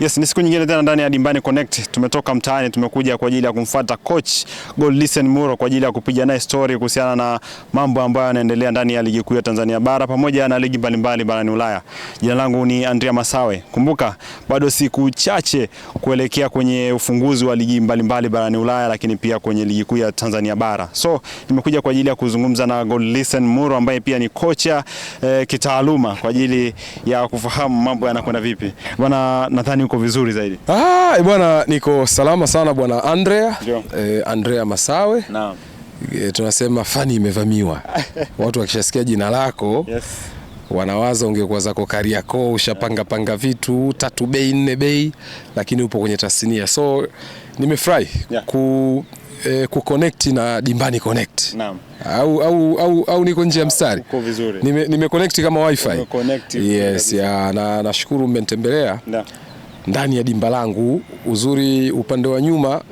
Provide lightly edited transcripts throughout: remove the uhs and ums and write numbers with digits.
Yes, ni siku nyingine tena ndani ya Dimbani Connect. Tumetoka mtaani, tumekuja kwa ajili ya kumfuata coach Godlisten Muro kwa ajili ya kupiga naye story kuhusiana na mambo ambayo yanaendelea ndani ya ligi kuu ya Tanzania bara pamoja na ligi mbalimbali barani Ulaya. Jina langu ni Andrea Masawe. Kumbuka bado siku chache kuelekea kwenye ufunguzi wa ligi mbalimbali barani Ulaya, lakini pia kwenye ligi kuu ya Tanzania bara. So nimekuja kwa ajili ya kuzungumza na Godlisten Muro ambaye pia ni kocha kitaaluma kwa ajili ya kufahamu mambo yanakwenda vipi. Bwana, nadhani uko vizuri zaidi. Bwana, niko salama sana bwana Andrea. Andrea Masawe. Naam. Tunasema fani imevamiwa. Watu wakishasikia jina lako, yes, wanawaza ungekuwa zako Kariakoo, ushapanga vitu 3 bei 4 bei, lakini upo kwenye tasnia. So nimefurahi ku connect na Dimbani Connect. Naam. Au niko nje ya mstari. Uko vizuri. Nime connect kama wifi. Yes, na nashukuru mmenitembelea. Naam. Ndani ya dimba langu. Uzuri upande wa nyuma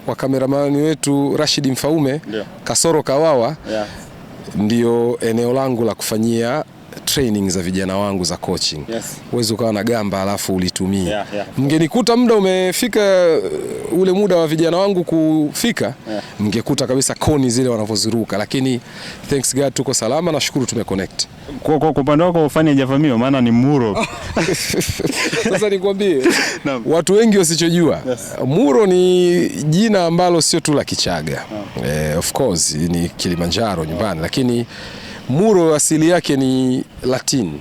wa kameramani wetu Rashid Mfaume, kasoro kawawa, ndio eneo langu la kufanyia training za vijana wangu za coaching. Yes. Uwezo ukawa na gamba alafu ulitumie. Mngenikuta muda umefika, ule muda wa vijana wangu kufika, mngekuta kabisa koni zile wanavoziruka, lakini thanks God tuko salama, nashukuru tumeconnect. Kwa upande wako fani hajavamiwa, maana ni Muro. Sasa nikwambie, watu wengi wasichojua, Muro ni jina ambalo sio tu la Kichaga. Of course ni Kilimanjaro nyumbani, lakini Muro asili yake ni Latin.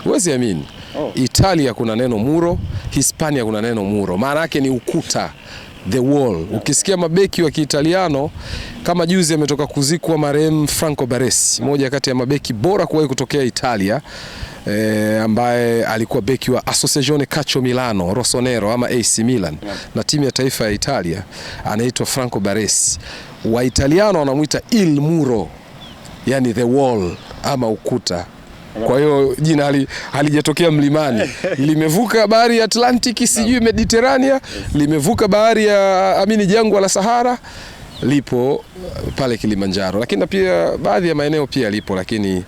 Huwezi amini. Italia kuna neno Muro, Hispania kuna neno Muro. Maana yake ni ukuta, the wall. Ukisikia mabeki wa Kiitaliano, kama juzi ametoka kuzikwa marehemu Franco Baresi, moja kati ya mabeki bora kuwahi kutokea Italia, ambaye alikuwa beki wa Associazione Calcio Milano, Rossonero ama AC Milan, na timu ya taifa ya Italia, anaitwa Franco Baresi. Wa Italiano wanamuita Il Muro, yani the wall ama ukuta. Kwa hiyo jina halijatokea mlimani. Limevuka bahari ya Atlantic, sijui Mediterania, limevuka bahari ya jangwa la Sahara, lipo pale Kilimanjaro. Lakini pia baadhi ya maeneo pia lipo, lakini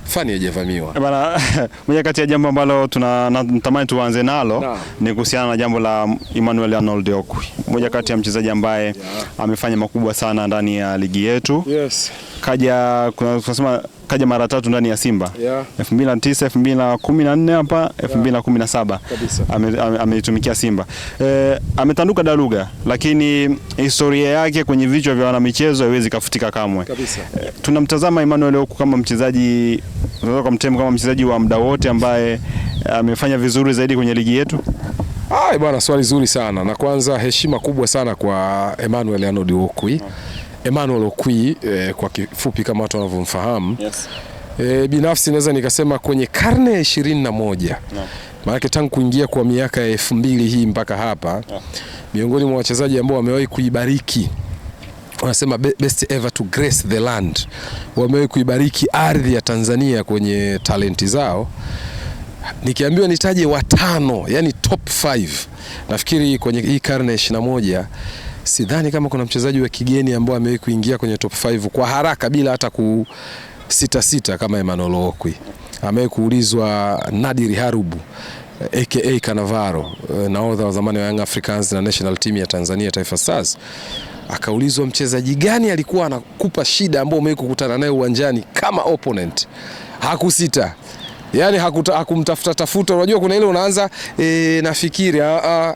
fani hajavamiwa. Bana, moja kati ya jambo ambalo tunatamani tuanze nalo ni kuhusiana na jambo la Emmanuel Arnold Okwi. Moja kati ya mchezaji ambaye amefanya makubwa sana ndani ya ligi yetu. Yes. Kaja mara 3 ndani ya Simba. 2009, 2014 hapa, 2017. Ameitumikia Simba. Ametanduka daruga, lakini historia yake kwenye vichwa vya wanamichezo haiwezi kafutika kamwe. Tunamtazama Emmanuel Okwi kama mchezaji, tunaweza kumtema kama mchezaji wa muda wote ambaye amefanya vizuri zaidi kwenye ligi yetu. Bwana, swali zuri sana. Na kwanza heshima kubwa sana kwa Emmanuel Arnold Okwi. Emmanuel Okwi, kwa kifupi kama watu wanavyomfahamu, binafsi naweza nikasema kwenye karne ya 21, maana tangu kuingia kwa miaka ya 2000 hii mpaka hapa, miongoni mwa wachezaji ambao wamewahi kuibariki, wanasema best ever to grace the land, wamewahi kuibariki ardhi ya Tanzania kwenye talenti zao. Nikiambiwa nitaje watano, yani top 5, nafikiri kwenye hii karne ya 21 sidhani kama kuna mchezaji wa kigeni ambaye amewahi kuingia kwenye top 5 kwa haraka bila hata kusita kama Emmanuel Okwi. Amewahi kuulizwa Nadir Harubu aka Cannavaro, nahodha wa zamani wa Young Africans na national team ya Tanzania Taifa Stars. Akaulizwa mchezaji gani alikuwa anakupa shida ambao umewahi kukutana naye uwanjani kama opponent. Hakusita. Yani hakumtafuta. Unajua kuna ile unaanza nafikiri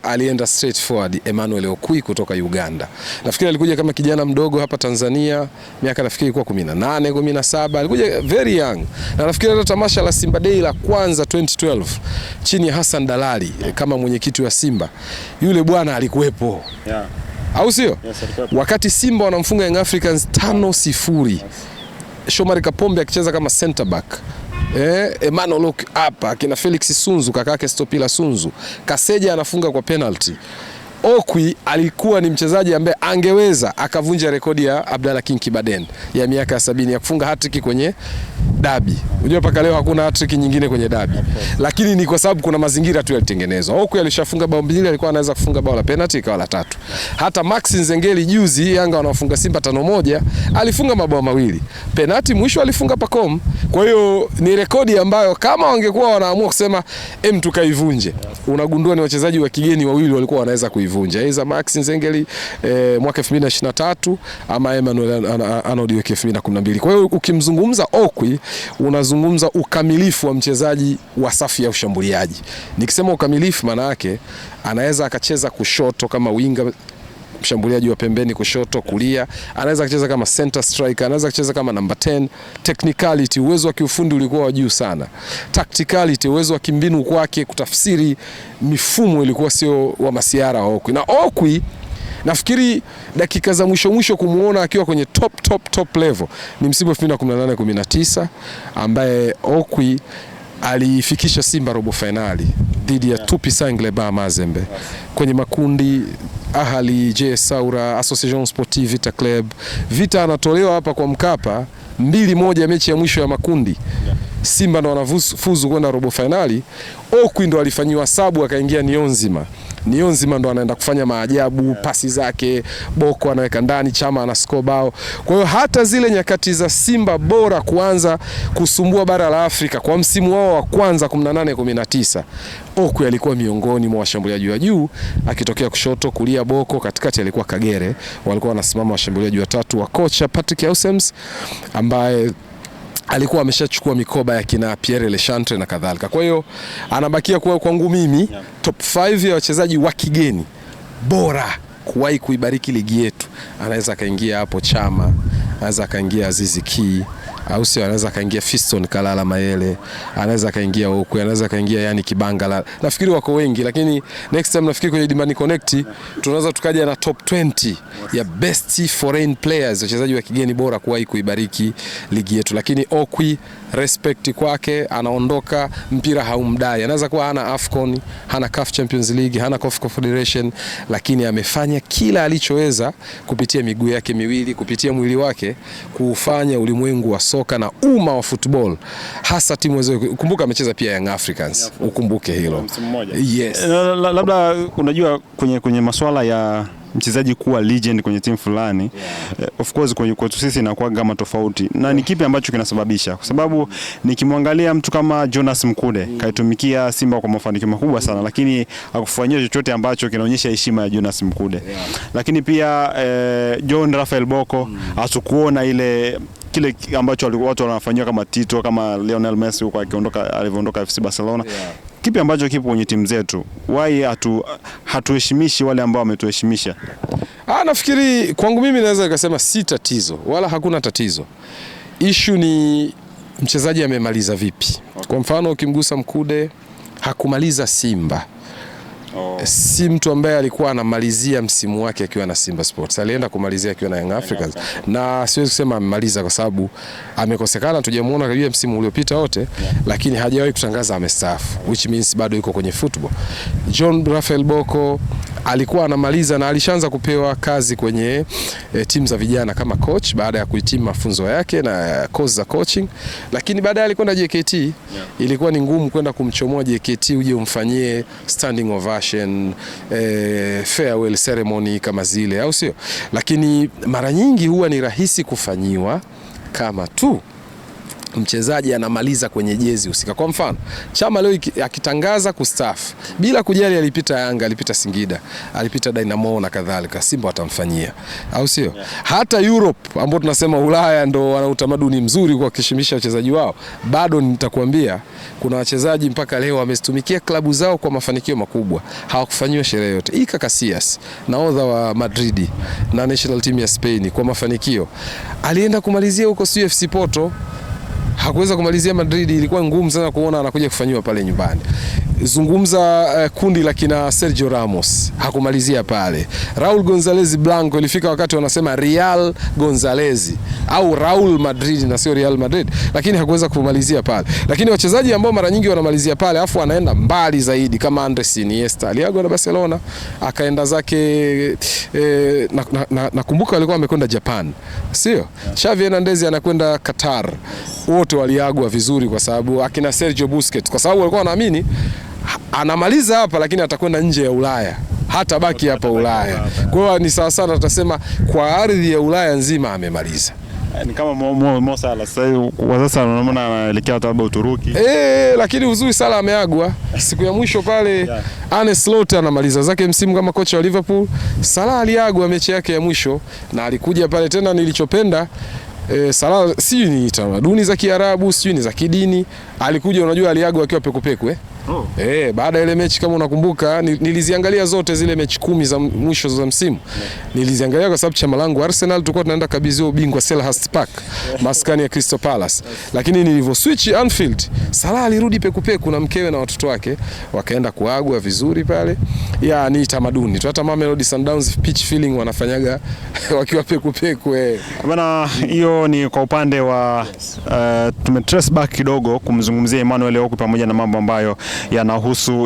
alienda straight forward. Emmanuel Okwi kutoka Uganda. Nafikiri alikuja kama kijana mdogo hapa Tanzania, miaka nafikiri ilikuwa 18, 17. Alikuja very young. Na nafikiri hata tamasha la Simba Day la kwanza 2012 chini ya Hassan Dalali kama mwenyekiti wa Simba, yule bwana alikuwepo. Au sio? Wakati Simba wanamfunga Young Africans 5-0. Shomari Kapombe akicheza kama center back. Emmanuel Okwi hapa, kina Felix Sunzu kakake Stopila Sunzu, Kaseja anafunga kwa penalty. Okwi alikuwa ni mchezaji ambaye angeweza akavunja rekodi ya Abdallah King Kibaden ya miaka ya 70 ya kufunga hat-trick kwenye dabi. Unajua mpaka leo hakuna hat-trick nyingine kwenye dabi. Lakini ni kwa sababu kuna mazingira tu yalitengenezwa. Okwi alishafunga bao 2, alikuwa anaweza kufunga bao la penalty ikawa la 3. Hata Max Nzengeli juzi Yanga wanaofunga Simba 5-1 alifunga mabao 2. Penalty mwisho alifunga Pacom. Kwa hiyo ni rekodi ambayo kama wangekuwa wanaamua kusema tukaivunje, unagundua ni wachezaji wa kigeni wawili walikuwa wanaweza kuivunja. Aidha Max Nzengeli mwaka 2023 ama Emmanuel Arnold mwaka 2012. Kwa hiyo ukimzungumza Okwi unazungumza ukamilifu wa mchezaji wa safu ya ushambuliaji. Nikisema ukamilifu maana yake anaweza akacheza kushoto kama winga, mshambuliaji wa pembeni kushoto, kulia, anaweza kucheza kama center striker, anaweza kucheza kama number 10. Technicality, uwezo wa kiufundi ulikuwa wa juu sana. Tacticality, uwezo wa kimbinu kwake kutafsiri mifumo ilikuwa sio wa masiara wa Okwi. Na Okwi nafikiri dakika za mwisho kumuona akiwa kwenye top level ni msimu 2018-19 ambaye Okwi alifikisha Simba robo finali dhidi ya Tupi Ngleba Mazembe kwenye makundi. Ahali, JS Saoura, Association Sportive Vita Club. Vita anatolewa hapa kwa Mkapa 2-1 mechi ya mwisho ya makundi. Simba ndo wanafuzu kwenda robo finali. Okwi ndo alifanyiwa sabu akaingia Nionzima ndo anaenda kufanya maajabu, pasi zake, Boko anaweka ndani, Chama ana score bao. Kwa hiyo hata zile nyakati za Simba bora kuanza kusumbua bara la Afrika kwa msimu wao wa kwanza 18-19, Okwi alikuwa miongoni mwa washambuliaji wa juu, akitokea kushoto, kulia Boko, katikati alikuwa Kagere. Walikuwa wanasimama washambuliaji watatu wa kocha Patrick Ausems ambaye alikuwa ameshachukua mikoba ya kina Pierre Lechantre na kadhalika. Kwa hiyo anabakia kuwa kwangu mimi top 5 ya wachezaji wa kigeni bora kuwahi kuibariki ligi yetu. Anaweza kaingia hapo Chama, anaweza kaingia Azizi Ki, au sio, anaweza kaingia Fiston Kalala Mayele, anaweza kaingia Okwi, anaweza kaingia yani Kibangala. Nafikiri wako wengi, lakini next time nafikiri kwenye Dimbani Connect tunaweza tukaja na top 20 ya best foreign players, wachezaji wa kigeni bora kuwahi kuibariki ligi yetu. Lakini Okwi, respect kwake, anaondoka mpira haumdai. Anaweza kuwa hana AFCON, hana CAF Champions League, hana CAF Confederation, lakini amefanya kila alichoweza kupitia miguu yake miwili, kupitia mwili wake, kufanya ulimwengu wa soka na umma wa football, hasa timu hizo. Kumbuka amecheza pia Young Africans, ukumbuke hilo. Yes. Labda unajua kwenye masuala ya mchezaji kuwa legend kwenye timu fulani, of course kwetu sisi inakuwa kama tofauti. Na ni kipi ambacho kinasababisha? Kwa sababu nikimwangalia mtu kama Jonas Mkude kaitumikia Simba kwa mafanikio makubwa sana, lakini hakufanyia chochote ambacho kinaonyesha heshima ya Jonas Mkude. Lakini pia John Rafael Boko hatukuona kile ambacho watu wanafanyia kama Tito, kama Lionel Messi huko alivyoondoka FC Barcelona. Kipi ambacho kipo kwenye timu zetu? Why hatuheshimishi wale ambao wametuheshimisha? Nafikiri kwangu mimi naweza nikasema si tatizo wala hakuna tatizo. Issue ni mchezaji amemaliza vipi. Kwa mfano ukimgusa Mkude hakumaliza Simba. Si mtu ambaye alikuwa anamalizia msimu wake akiwa na Simba Sports. Alienda kumalizia akiwa na Young Africans. Na siwezi kusema amemaliza kwa sababu amekosekana, tujamuona kabisa msimu uliopita wote, lakini hajawahi kutangaza amestaafu, which means bado yuko kwenye football. John Rafael Boko alikuwa anamaliza na alishaanza kupewa kazi kwenye timu za vijana kama coach baada ya kuhitimu mafunzo yake na course za coaching, lakini baadaye alikwenda JKT. Ilikuwa ni ngumu kwenda kumchomoa JKT uje umfanyie standing ovation, farewell ceremony kama zile, au sio? Lakini mara nyingi huwa ni rahisi kufanyiwa kama tu mchezaji anamaliza kwenye jezi husika. Kwa mfano, Chama leo akitangaza kustaafu, bila kujali alipita Yanga, alipita Singida, alipita Dynamo na kadhalika, Simba watamfanyia, au sio? Hata Europe ambao tunasema Ulaya ndo wana utamaduni mzuri kwa kuheshimisha wachezaji wao, bado nitakwambia kuna wachezaji mpaka leo wamestumikia klabu zao kwa mafanikio makubwa, hawakufanywa sherehe yote. Iker Casillas, nahodha wa Madrid na national team ya Spain, kwa mafanikio alienda kumalizia huko FC Porto, hakuweza kumalizia Madrid. Ilikuwa ngumu sana kuona anakuja kufanywa pale nyumbani. Zungumza kundi la kina Sergio Ramos, hakumalizia pale. Raul Gonzalez Blanco, ilifika wakati wanasema Real Gonzalez au Raul Madrid na sio Real Madrid, lakini hakuweza kumalizia pale. Lakini wachezaji ambao mara nyingi wanamalizia pale afu wanaenda mbali zaidi kama Andres Iniesta, aliagwa na Barcelona akaenda zake nakumbuka walikuwa wamekwenda Japan, sio? Xavi Hernandez anakwenda Qatar. Wote waliagwa vizuri kwa sababu akina Sergio Busquets, kwa sababu walikuwa wanaamini anamaliza hapa lakini atakwenda nje ya Ulaya, hata baki hapa Ulaya. Kwa hiyo ni sawa sana tutasema kwa ardhi ya Ulaya nzima amemaliza. Ni kama Mo Salah sasa unaona anaelekea labda Uturuki. Lakini uzuri Salah ameagwa siku ya mwisho pale. Arne Slot anamaliza zake msimu kama kocha wa Liverpool. Salah aliagwa mechi yake ya mwisho na alikuja pale tena. Nilichopenda Salah si ni tamaduni za Kiarabu, si ni za kidini. Alikuja, unajua aliagwa akiwa pekupeku baada ya ile mechi kama unakumbuka, niliziangalia zote zile mechi 10 za mwisho za msimu. Niliziangalia kwa sababu chama langu Arsenal tulikuwa tunaenda kabidhiwa ubingwa Selhurst Park, maskani ya Crystal Palace. Lakini nilivyo switch Anfield, Salah alirudi pekupeku na mkewe na watoto wake, wakaenda kuagwa vizuri pale. Ni tamaduni tu, hata Mamelodi Sundowns pitch feeling wanafanyaga wakiwa pekupeku bana. Hiyo ni kwa upande wa tumetrace back kidogo kumzungumzia Emmanuel Okwi pamoja na mambo ambayo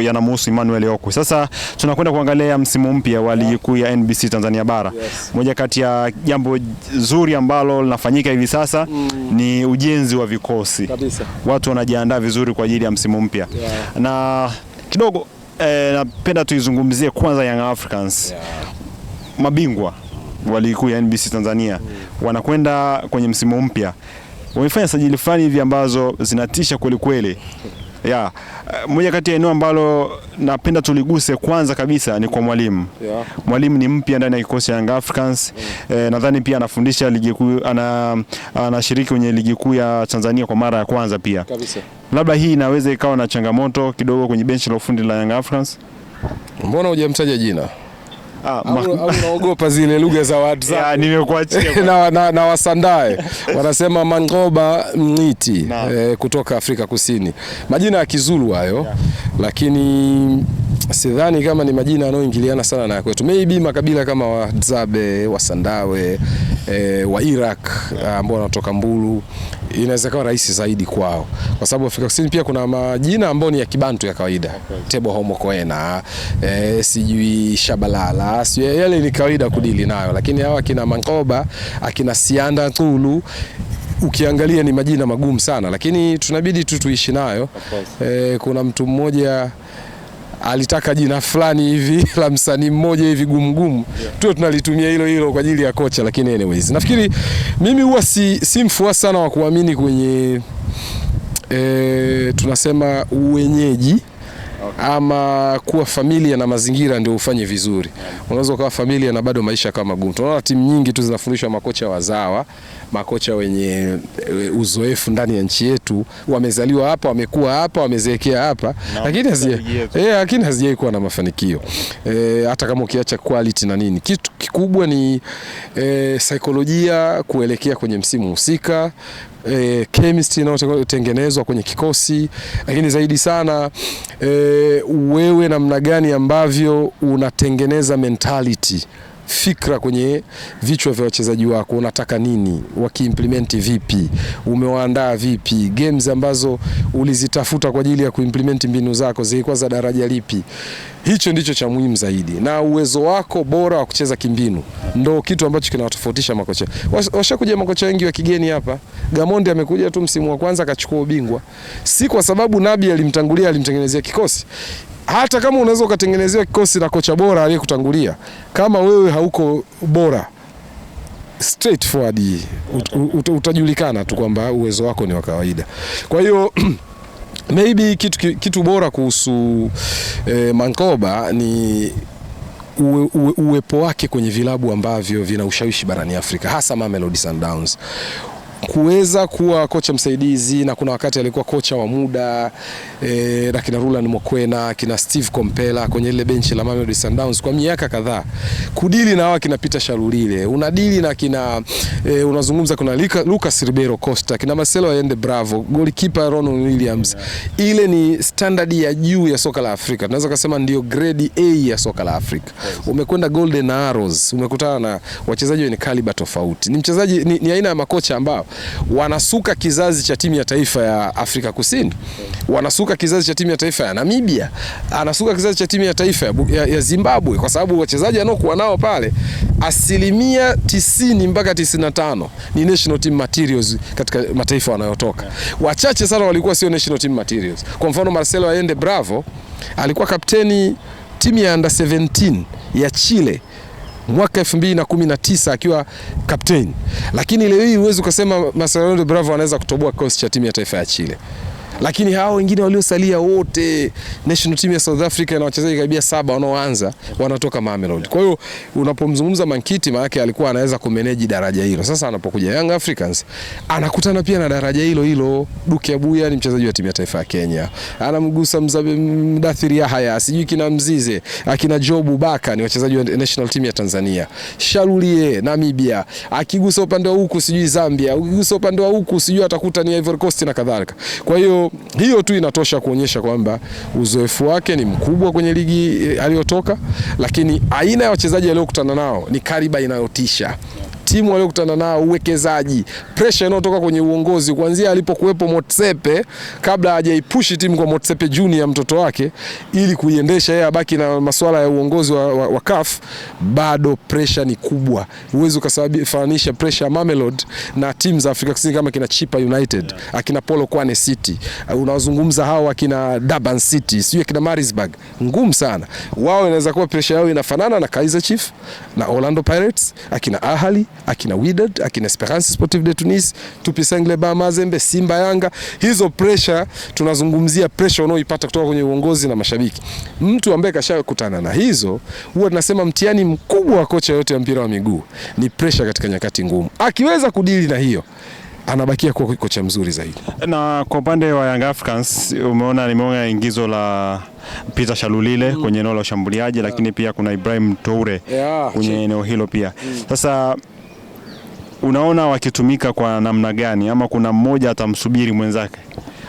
yanamhusu Emmanuel Okwi. Sasa tunakwenda kuangalia msimu mpya wa ligi kuu ya NBC Tanzania Bara. Moja kati ya jambo zuri ambalo linafanyika hivi sasa ni ujenzi wa vikosi. Watu wanajiandaa vizuri kwa ajili ya msimu mpya. Na kidogo napenda tuizungumzie kwanza Young Africans. Mabingwa wa ligi kuu ya NBC Tanzania wanakwenda kwenye msimu mpya. Wamefanya sajili fulani hivi ambazo zinatisha kweli kweli. Moja kati ya eneo ambalo napenda tuliguse kwanza kabisa ni kwa mwalimu. Mwalimu ni mpya ndani ya kikosi cha Young Africans. Nadhani pia anafundisha ligi kuu, anashiriki kwenye ligi kuu ya Tanzania kwa mara ya kwanza pia. Labda hii inaweza ikawa na changamoto kidogo kwenye benchi la ufundi la Young Africans. Mbona hujamtaja jina? Unaogopa zile lugha za WhatsApp. Nimekuachia na wasandae wanasema Mangoba Mngiti kutoka Afrika Kusini. Majina ya Kizulu hayo, lakini sidhani kama ni majina yanayoingiliana sana na kwetu. Maybe makabila kama Wahadzabe, Wasandawe, wa Iraq ambao wanatoka Mbulu, inaweza kuwa rahisi zaidi kwao, kwa sababu Afrika Kusini pia kuna majina ambayo ni ya Kibantu ya kawaida. Tebo Homo Koena, sijui Shabalala, yale ni kawaida kudili nayo. Lakini hawa akina Mangoba, akina Sianda Tulu, ukiangalia ni majina magumu sana, lakini tunabidi tuishi nayo. Kuna mtu mmoja alitaka jina fulani hivi la msanii mmoja hivi gumu tu, tunalitumia hilo kwa ajili ya kocha. Lakini anyways, nafikiri mimi huwa si mfuasi sana wa kuamini kwenye tunasema uwenyeji ama kuwa familia na mazingira ndio ufanye vizuri. Unaweza kuwa familia na bado maisha kama magumu. Tunaona timu nyingi tu zinafundishwa makocha wazawa, makocha wenye uzoefu ndani ya nchi yetu, wamezaliwa hapa, wamekuwa hapa, wamezeekea hapa, lakini hazijai kuwa na mafanikio. Hata kama ukiacha quality na nini, kitu kikubwa ni saikolojia kuelekea kwenye msimu husika, chemistry inayotengenezwa kwenye kikosi, lakini zaidi sana wewe namna gani ambavyo unatengeneza mentality, fikra kwenye vichwa vya wachezaji wako. Unataka nini, wakiimplement vipi, umewaandaa vipi, games ambazo ulizitafuta kwa ajili ya kuimplement mbinu zako zilikuwa za daraja lipi. Hicho ndicho cha muhimu zaidi, na uwezo wako bora wa kucheza kimbinu ndo kitu ambacho kinawatofautisha makocha. Washakuja makocha wengi wa kigeni hapa. Gamondi amekuja tu msimu wa kwanza akachukua ubingwa, si kwa sababu Nabi alimtangulia, alimtengenezea kikosi. Hata kama unaweza ukatengenezewa kikosi na kocha bora aliyekutangulia, kama wewe hauko bora, straightforward utajulikana tu kwamba uwezo wako ni wa kawaida. Kwa hiyo maybe kitu bora kuhusu Mangoba ni uwepo wake kwenye vilabu ambavyo vina ushawishi barani Afrika, hasa Mamelodi Sundowns. kuweza kuwa kocha msaidizi, na kuna wakati alikuwa kocha wa muda na kina Roland Mokwena, kina Steve Kompela kwenye ile benchi la Mamelodi Sundowns kwa miaka kadhaa, kudili na hawa kina Peter Shalulile, unadili na kina unazungumza kuna Lucas Ribeiro Costa, kina Marcelo Allende Bravo, goalkeeper Ronald Williams. Ile ni standard ya juu ya soka la Afrika, tunaweza kusema ndio grade A ya soka la Afrika. Umekwenda Golden Arrows, umekutana na wachezaji wenye caliber tofauti. Ni mchezaji ni aina ya makocha ambao wanasuka kizazi cha timu ya taifa ya Afrika Kusini, wanasuka kizazi cha timu ya taifa ya Namibia, anasuka kizazi cha timu ya taifa ya Zimbabwe, kwa sababu wachezaji anaokuwa nao pale 90% mpaka 95 ni national team materials katika mataifa wanayotoka. Wachache sana walikuwa sio national team materials. Kwa mfano Marcelo Allende Bravo alikuwa kapteni timu ya under 17 ya Chile mwaka 2019 akiwa kapteni, lakini leo hii uwezo kusema Marcelo Allende Bravo anaweza kutoboa kikosi cha timu ya taifa ya Chile. Lakini hao wengine waliosalia wote national team ya South Africa na wachezaji karibia 7 wanaoanza wanatoka Mamelodi. Kwa hiyo unapomzungumza Mankiti, maana yake alikuwa anaweza kumanage daraja hilo. Sasa anapokuja Young Africans anakutana pia na daraja hilo hilo. Duke Abuya ni mchezaji wa timu ya taifa ya Kenya, anamgusa Mdathiri Yahya, sijui kina Mzize, akina Jobu Baka ni wachezaji wa national team ya Tanzania. Shalulie Namibia, akigusa upande wa huku sijui Zambia, akigusa upande wa huku sijui atakuta ni Ivory Coast na kadhalika. Kwa hiyo tu inatosha kuonyesha kwamba uzoefu wake ni mkubwa kwenye ligi aliyotoka, lakini aina ya wachezaji aliyokutana nao ni kariba inayotisha. Timu waliokutana nao, uwekezaji, pressure inayotoka kwenye uongozi kuanzia alipokuwepo Motsepe, kabla hajaipushi timu kwa Motsepe Junior mtoto wake ili kuiendesha yeye abaki na masuala ya uongozi wa CAF, bado pressure ni kubwa. Uwezo kusabanisha pressure ya Mamelodi na timu za Afrika Kusini kama kina Chipa United, akina Polo Kwane City, unazungumza hao akina Durban City, sio akina Maritzburg, ngumu sana. Wao inaweza kuwa pressure yao inafanana na Kaizer Chiefs na Orlando Pirates, akina Ahly, akina Wydad, akina Esperance Sportive de Tunis, Tupisangle Ba Mazembe, Simba Yanga. Hizo pressure tunazungumzia pressure unaoipata kutoka kwenye uongozi na mashabiki. Mtu ambaye kashakutana na hizo, huwa tunasema mtihani mkubwa wa kocha yote ya mpira wa miguu ni pressure katika nyakati ngumu. Akiweza kudili na hiyo, anabakia kuwa kocha mzuri zaidi. Na kwa upande wa Young Africans nimeona ingizo la Peter Shalulile kwenye eneo la ushambuliaji, lakini pia kuna Ibrahim Toure kwenye eneo hilo pia. Sasa unaona wakitumika kwa namna gani, ama kuna mmoja atamsubiri mwenzake,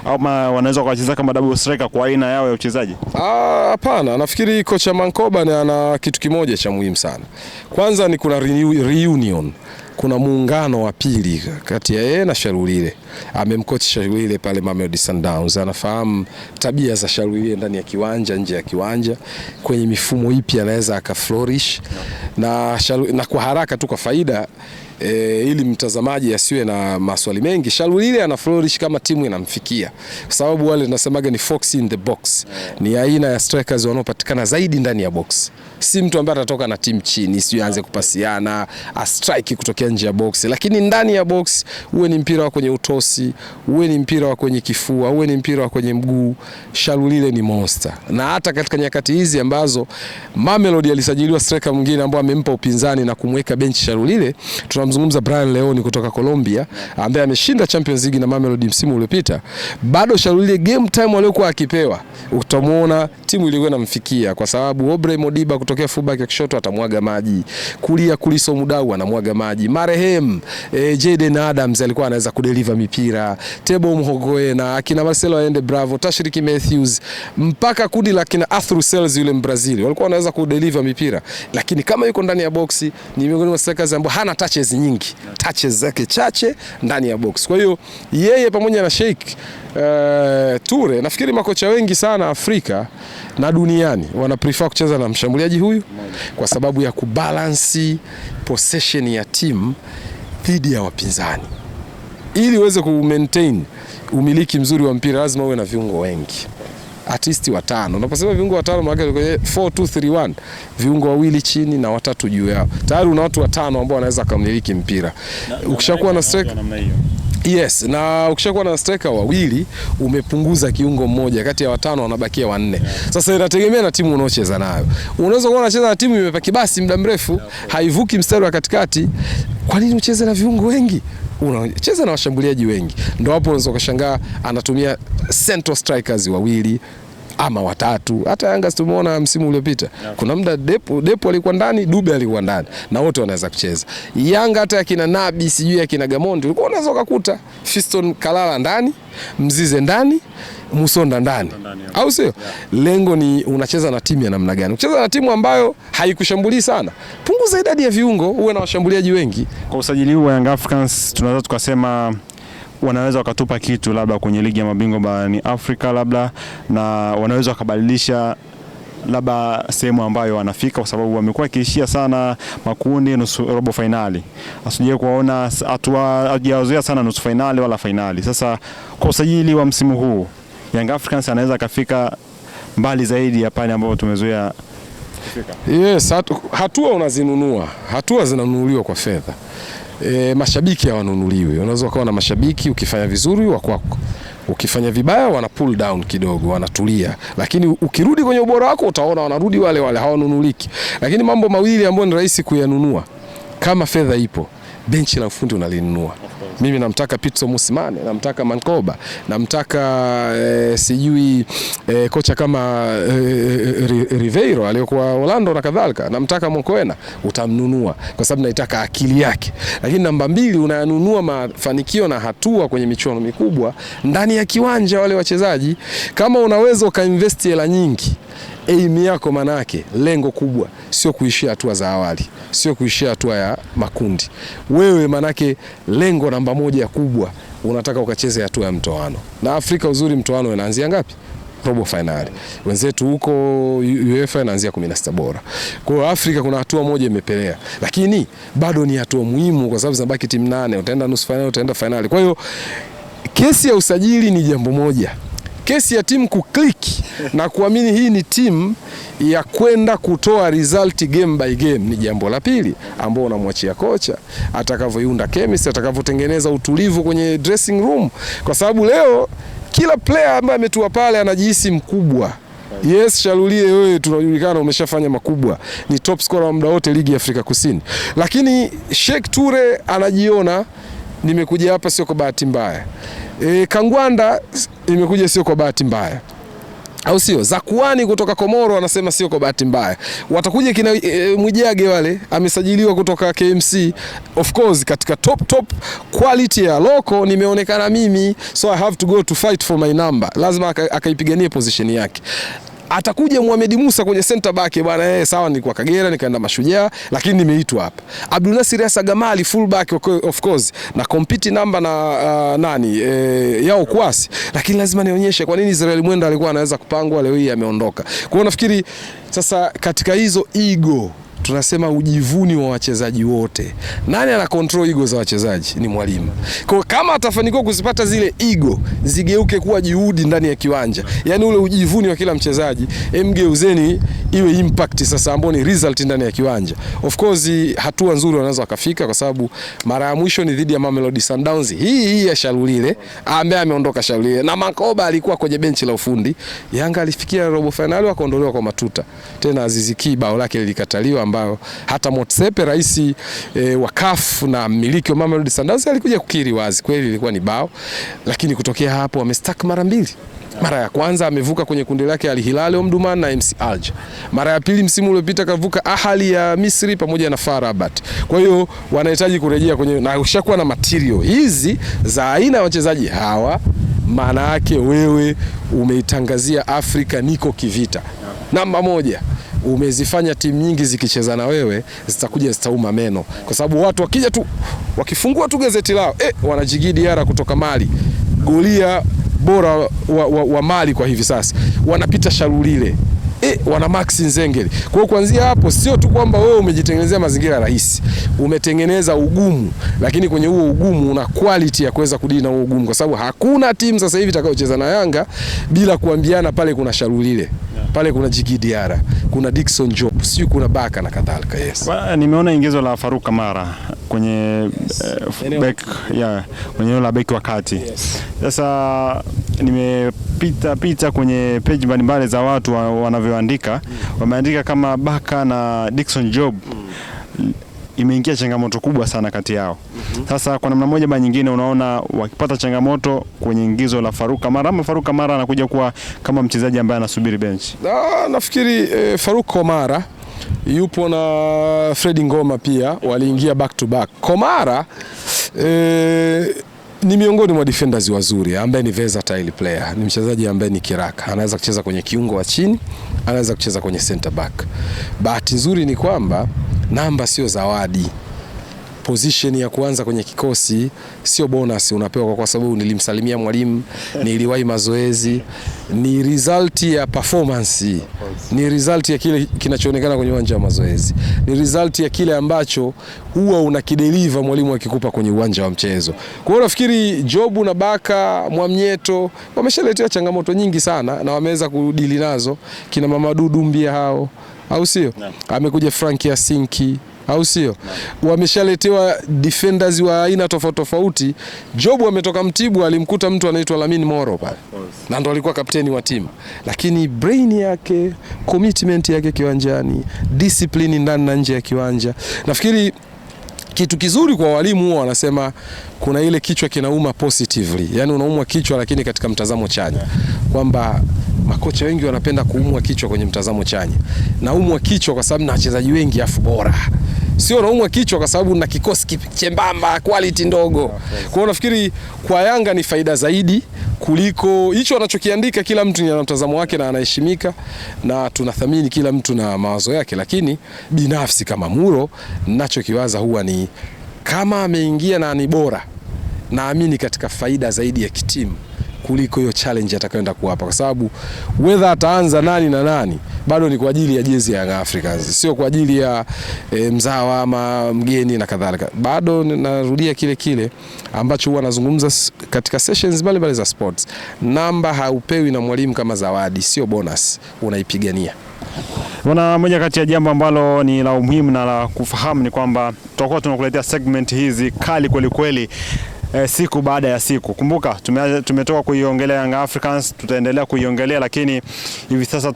ama wanaweza kuwacheza kama double striker kwa aina yao ya uchezaji? Hapana, nafikiri kocha Mankoba ana kitu kimoja cha muhimu sana. Kwanza ni kuna reunion, kuna muungano wa pili kati ya yeye na Shalulile. Amemkocha Shalulile pale Mamelodi Sundowns, anafahamu tabia za Shalulile ndani ya kiwanja, nje ya kiwanja, kwenye mifumo ipi anaweza akaflourish na kwa haraka tu kwa faida ili mtazamaji asiwe na maswali mengi. Shalulile ana flourish kama timu inamfikia, kwa sababu wale tunasemaga ni fox in the box. Ni aina ya strikers wanaopatikana zaidi ndani ya box, si mtu ambaye atatoka na timu chini sio aanze kupasiana a strike kutokea nje ya box, lakini ndani ya box uwe ni mpira wa kwenye utosi, uwe ni mpira wa kwenye kifua, uwe ni mpira wa kwenye mguu, Shalulile ni monster. Na hata katika nyakati hizi ambazo Mamelodi alisajiliwa striker mwingine ambaye amempa upinzani na kumweka benchi Shalulile, tunamzungumza Brian Leoni kutoka Colombia ambaye ameshinda Champions League na Mamelodi msimu uliopita, bado Shalulile game time aliyokuwa akipewa utamuona timu ilikuwa inamfikia, kwa sababu Obrey Modiba kutokea fullback ya kushoto atamwaga maji, kulia Kuliso Mudau anamwaga maji, marehemu Jaden Adams alikuwa anaweza kudeliver mipira, Tebo Mhogoe na akina Marcelo Allende Bravo, Tashiriki Matthews, mpaka kundi la kina Arthur Sels yule Mbrazili walikuwa wanaweza kudeliver mipira, lakini kama yuko ndani ya boxi ni miongoni mwa strikers ambao hana touches nyingi, touches zake chache ndani ya box. Kwa hiyo yeye pamoja na Sheikh Toure, nafikiri makocha wengi sana Afrika na duniani wana prefer kucheza na mshambuliaji huyu kwa sababu ya kubalance possession ya team dhidi ya wapinzani. Ili uweze ku-maintain umiliki mzuri wa mpira lazima uwe na viungo wengi, at least 5. Unaposema viungo 5 maana yake kwenye 4-2-3-1, viungo wawili chini na 3 juu yao, tayari una watu 5 ambao wanaweza kumiliki mpira. Ukishakuwa na striker namna hiyo, yes, na ukishakuwa na striker wawili umepunguza kiungo mmoja, kati ya 5 wanabakia 4. Sasa inategemea na timu unaocheza nayo. Unaweza kuwa unacheza na timu imepaki basi muda mrefu, haivuki mstari wa katikati. Kwa nini ucheze na viungo wengi? unacheza na washambuliaji wengi, ndio hapo unaweza kushangaa anatumia central strikers wawili ama watatu. Hata Yanga tumeona msimu uliopita, kuna muda Depo alikuwa ndani, Dube alikuwa ndani, na wote wanaweza kucheza. Yanga hata akina Nabi sijui akina Gamondi ulikuwa unaweza kukuta Fiston Kalala ndani, Mzize ndani, Musonda ndani, au sio? Lengo ni unacheza na timu ya namna gani? Unacheza na timu ambayo haikushambulii sana, punguza idadi ya viungo, uwe na washambuliaji wengi. Kwa usajili huu wa Young Africans tunaweza tukasema wanaweza wakatupa kitu labda kwenye ligi ya mabingwa barani Afrika labda, na wanaweza wakabadilisha labda sehemu ambayo wanafika, kwa sababu wamekuwa kiishia sana makundi, nusu, robo finali. Asije kuona hatujazoea sana nusu finali wala finali. Sasa kwa usajili wa msimu huu Young Africans anaweza kafika mbali zaidi ya pale ambapo tumezoea kufika. Yes, hatua unazinunua, hatua zinanunuliwa kwa fedha. Mashabiki hawanunuliwi. Unaweza kuwa na mashabiki, ukifanya vizuri wa kwako, ukifanya vibaya wana pull down kidogo, wanatulia, lakini ukirudi kwenye ubora wako utaona wanarudi wale wale, hawanunuliki. Lakini mambo mawili ambayo ni rahisi kuyanunua kama fedha ipo, benchi la ufundi unalinunua. Mimi namtaka Pitso Musimane, namtaka Mankoba, namtaka sijui kocha kama Ribeiro aliyokuwa Orlando na kadhalika, namtaka Mokoena, utamnunua kwa sababu naitaka akili yake. Lakini namba mbili, unayanunua mafanikio na hatua kwenye michuano mikubwa ndani ya kiwanja wale wachezaji. Kama unaweza ukainvest hela nyingi, aim yako manake lengo kubwa sio kuishia hatua za awali, sio kuishia hatua ya makundi. Wewe manake lengo namba moja kubwa unataka ukacheze hatua ya mtoano. Na Afrika uzuri mtoano unaanzia ngapi? Robo finali. Wenzetu huko UEFA inaanzia 16 bora. Kwa hiyo Afrika kuna hatua moja imepelea, lakini bado ni hatua muhimu kwa sababu zinabaki timu 8, utaenda nusu finali, utaenda finali. Kwa hiyo kesi ya usajili ni jambo moja. Kesi ya timu kuklik na kuamini hii ni timu ya kwenda kutoa result game by game ni jambo la pili, ambao unamwachia kocha atakavyoiunda chemistry, atakavyotengeneza utulivu kwenye dressing room, kwa sababu leo kila player ambaye ametua pale anajihisi mkubwa. Yes, Shalulie wewe tunajulikana umeshafanya makubwa, ni top scorer wa muda wote ligi ya Afrika Kusini, lakini Sheikh Toure anajiona nimekuja hapa sio kwa bahati mbaya. Kangwanda imekuja sio kwa bahati mbaya, au sio? Zakuani kutoka Komoro anasema sio kwa bahati mbaya. Watakuja kina Mwijage wale amesajiliwa kutoka KMC, of course katika top quality ya loko nimeonekana mimi, so I have to go to fight for my number. Lazima akaipiganie position yake. Atakuja Mohamed Musa kwenye center back bwana, sawa nilikuwa Kagera nikaenda Mashujaa lakini nimeitwa hapa. Abdul Nasir Asa Gamali full back of course na compete number na Yao Kwasi, lakini lazima nionyeshe kwa nini Israel Mwenda alikuwa anaweza kupangwa, leo hii ameondoka. Kwa hiyo nafikiri sasa katika hizo ego tunasema ujivuni wa wachezaji wote, nani ana control ego za wachezaji? Ni mwalimu. Kwa kama atafanikiwa kuzipata zile ego zigeuke kuwa juhudi ndani ya kiwanja, yani ule ujivuni wa kila mchezaji mgeuzeni iwe impact sasa ambao ni result ndani ya kiwanja. Of course hatua nzuri wanaweza wakafika, kwa sababu mara ya mwisho ni dhidi ya Mamelodi Sundowns hii ya Shalulile ambaye ameondoka Shalulile, na Mankoba alikuwa kwenye benchi la ufundi. Yanga alifikia robo finali wakaondolewa kwa matuta, tena Aziz Ki bao lake lilikataliwa, ambao hata Motsepe rais wa CAF na mmiliki wa Mamelodi Sundowns alikuja kukiri wazi kweli ilikuwa ni bao, lakini kutokea hapo amestack mara mbili. Mara ya kwanza amevuka kwenye kundi lake Al Hilal Omdurman na MC Alger. Mara ya pili msimu uliopita kavuka Ahli ya Misri pamoja na FAR Rabat. Kwa hiyo wanahitaji kurejea kwenye, na ushakuwa na material hizi za aina ya wachezaji hawa, maana yake wewe umeitangazia Afrika niko kivita. Namba moja, umezifanya timu nyingi zikicheza na wewe zitakuja zitauma meno, kwa sababu watu wakija tu wakifungua tu gazeti lao wana Djigui Diarra kutoka Mali, golia bora wa Mali kwa hivi sasa, wanapita Shalulile, wana Max Nzengeli. Kwa hiyo kuanzia hapo sio tu kwamba wewe umejitengenezea mazingira rahisi, umetengeneza ugumu, lakini kwenye huo ugumu una quality ya kuweza kudili na huo ugumu, kwa sababu hakuna timu sasa hivi itakayocheza na Yanga bila kuambiana pale kuna Shalulile, pale kuna Djigui Diarra, kuna Dickson Job, sio kuna Baka na kadhalika. Yes. Nimeona ingizo la Faruk Kamara kwenye back kwenye la back wakati. Sasa nimepita kwenye page mbalimbali za watu wanavyoandika, wameandika kama Baka na Dickson Job imeingia changamoto kubwa sana kati yao. Sasa kwa namna moja ama nyingine unaona wakipata changamoto kwenye ingizo la Farouk Kamara, ama Farouk Kamara anakuja kuwa kama mchezaji ambaye anasubiri bench. Nafikiri Farouk Kamara yupo na Fredi Ngoma pia waliingia back to back. Kamara ni miongoni mwa defenders wazuri ambaye ni versatile player. Ni mchezaji ambaye ni kiraka. Anaweza kucheza kwenye kiungo wa chini, anaweza kucheza kwenye center back. Bahati nzuri ni kwamba namba sio zawadi. Position ya kuanza kwenye kikosi sio bonus unapewa kwa sababu nilimsalimia mwalimu, niliwahi mazoezi. Ni result ya performance, ni result ya kile kinachoonekana kwenye uwanja wa mazoezi, ni result ya kile ambacho huwa unakideliver mwalimu akikupa kwenye uwanja wa mchezo. Kwa hiyo nafikiri Jobu na Baka Mwamnyeto wameshaletea changamoto nyingi sana na wameweza kudili nazo, kina Mamadou Doumbia hao, au sio? Amekuja Frank Yasinki, au sio? Wameshaletewa defenders wa aina tofauti tofauti. Jobu ametoka Mtibwa, alimkuta mtu anaitwa Lamine Moro pale, na ndo alikuwa kapteni wa timu, lakini brain yake, commitment yake kiwanjani, discipline ndani na nje ya kiwanja. Nafikiri kitu kizuri kwa walimu huwa wanasema kuna ile kichwa kinauma positively, yani unaumwa kichwa lakini katika mtazamo chanya, kwamba makocha wengi wanapenda kuumwa kichwa kwenye mtazamo chanya. Naumwa kichwa kwa sababu na wachezaji wengi afu bora, sio naumwa kichwa kwa sababu na kikosi chembamba, quality ndogo. Kwa hiyo nafikiri kwa Yanga ni faida zaidi kuliko hicho anachokiandika. Kila mtu ana mtazamo wake na anaheshimika, na tunathamini kila mtu na mawazo yake, lakini binafsi kama Muro ninachokiwaza huwa ni kama ameingia na ni bora, naamini katika faida zaidi ya kitimu kuliko hiyo challenge atakayoenda kuwapa, kwa sababu whether ataanza nani na nani bado ni kwa ajili ya jezi ya Young Africans, sio kwa ajili ya mzawa ama mgeni na kadhalika. Bado narudia kile ambacho huwa nazungumza katika sessions mbalimbali za sports. Namba haupewi na mwalimu kama zawadi, sio bonus, unaipigania. Wana moja kati ya jambo ambalo ni la umuhimu na la kufahamu ni kwamba tutakuwa tunakuletea segment hizi kali kweli kweli siku baada ya siku. Kumbuka tumetoka kuiongelea Young Africans, tutaendelea kuiongelea, lakini hivi sasa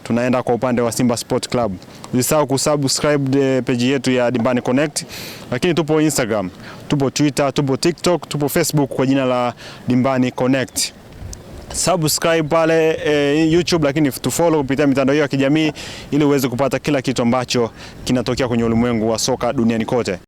tunaenda kwa upande wa Simba Sport Club. Usisahau kusubscribe page yetu ya Dimbani Connect, lakini tupo Instagram, tupo Twitter, tupo TikTok, tupo Facebook kwa jina la Dimbani Connect. Subscribe pale YouTube, lakini tufollow kupitia mitandao ya kijamii ili uweze kupata kila kitu ambacho kinatokea kwenye ulimwengu wa soka duniani kote.